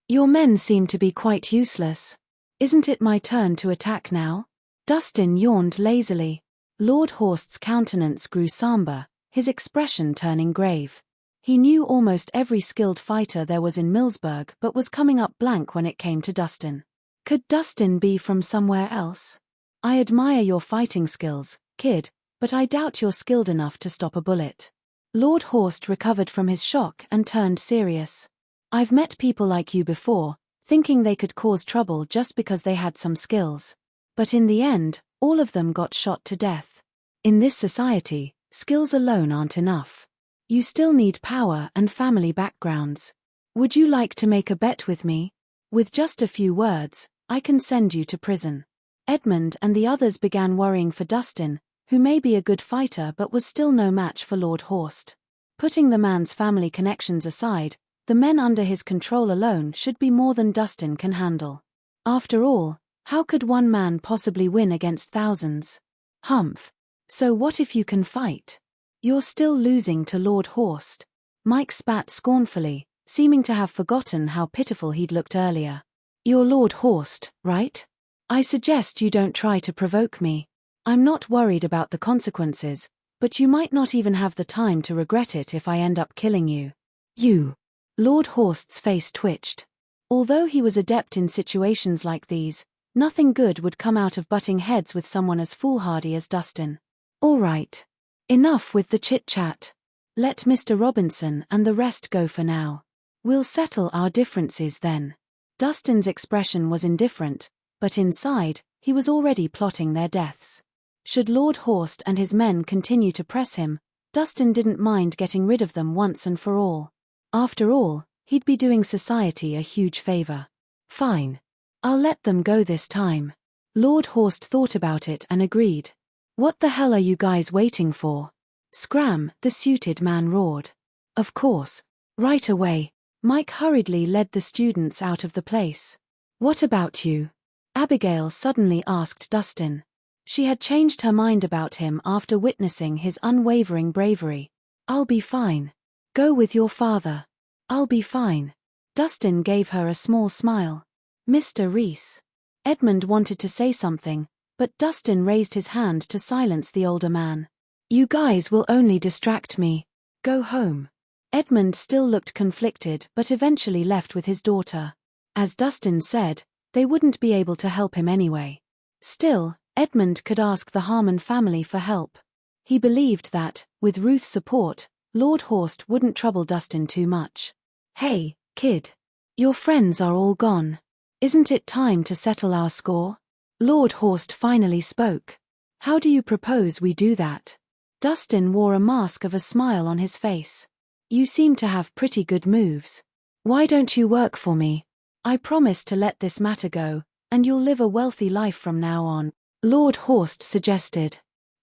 Your men seem to be quite useless. Isn't it my turn to attack now? Dustin yawned lazily. Lord Horst's countenance grew somber, his expression turning grave. He knew almost every skilled fighter there was in Millsburg but was coming up blank when it came to Dustin. Could Dustin be from somewhere else? I admire your fighting skills, kid, but I doubt you're skilled enough to stop a bullet. Lord Horst recovered from his shock and turned serious. I've met people like you before, thinking they could cause trouble just because they had some skills. But in the end, all of them got shot to death. In this society, skills alone aren't enough. You still need power and family backgrounds. Would you like to make a bet with me? With just a few words, I can send you to prison. Edmund and the others began worrying for Dustin, who may be a good fighter but was still no match for Lord Horst. Putting the man's family connections aside, the men under his control alone should be more than Dustin can handle. After all, how could one man possibly win against thousands? Humph. So what if you can fight? You're still losing to Lord Horst. Mike spat scornfully, seeming to have forgotten how pitiful he'd looked earlier. You're Lord Horst, right? I suggest you don't try to provoke me. I'm not worried about the consequences, but you might not even have the time to regret it if I end up killing you. You. Lord Horst's face twitched. Although he was adept in situations like these, nothing good would come out of butting heads with someone as foolhardy as Dustin. All right. Enough with the chit-chat. Let Mr. Robinson and the rest go for now. We'll settle our differences then. Dustin's expression was indifferent, but inside, he was already plotting their deaths. Should Lord Horst and his men continue to press him, Dustin didn't mind getting rid of them once and for all. After all, he'd be doing society a huge favor. Fine. I'll let them go this time. Lord Horst thought about it and agreed. What the hell are you guys waiting for? Scram, the suited man roared. Of course. Right away. Mike hurriedly led the students out of the place. What about you? Abigail suddenly asked Dustin. She had changed her mind about him after witnessing his unwavering bravery. I'll be fine. Go with your father. I'll be fine. Dustin gave her a small smile. Mr. Rhys. Edmund wanted to say something, but Dustin raised his hand to silence the older man. You guys will only distract me. Go home. Edmund still looked conflicted but eventually left with his daughter. As Dustin said, they wouldn't be able to help him anyway. Still, Edmund could ask the Harmon family for help. He believed that, with Ruth's support, Lord Horst wouldn't trouble Dustin too much. Hey, kid. Your friends are all gone. Isn't it time to settle our score? Lord Horst finally spoke. How do you propose we do that? Dustin wore a mask of a smile on his face. You seem to have pretty good moves. Why don't you work for me? I promise to let this matter go, and you'll live a wealthy life from now on, Lord Horst suggested.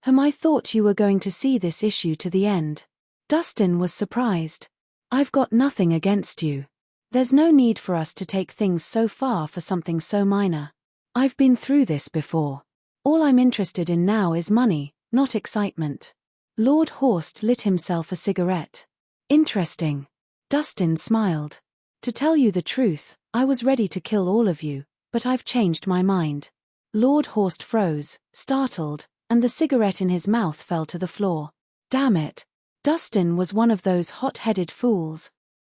I thought you were going to see this issue to the end. Dustin was surprised. I've got nothing against you. There's no need for us to take things so far for something so minor. I've been through this before. All I'm interested in now is money, not excitement. Lord Horst lit himself a cigarette. Interesting. Dustin smiled. To tell you the truth, I was ready to kill all of you, but I've changed my mind. Lord Horst froze, startled, and the cigarette in his mouth fell to the floor. Damn it. Dustin was one of those hot-headed fools,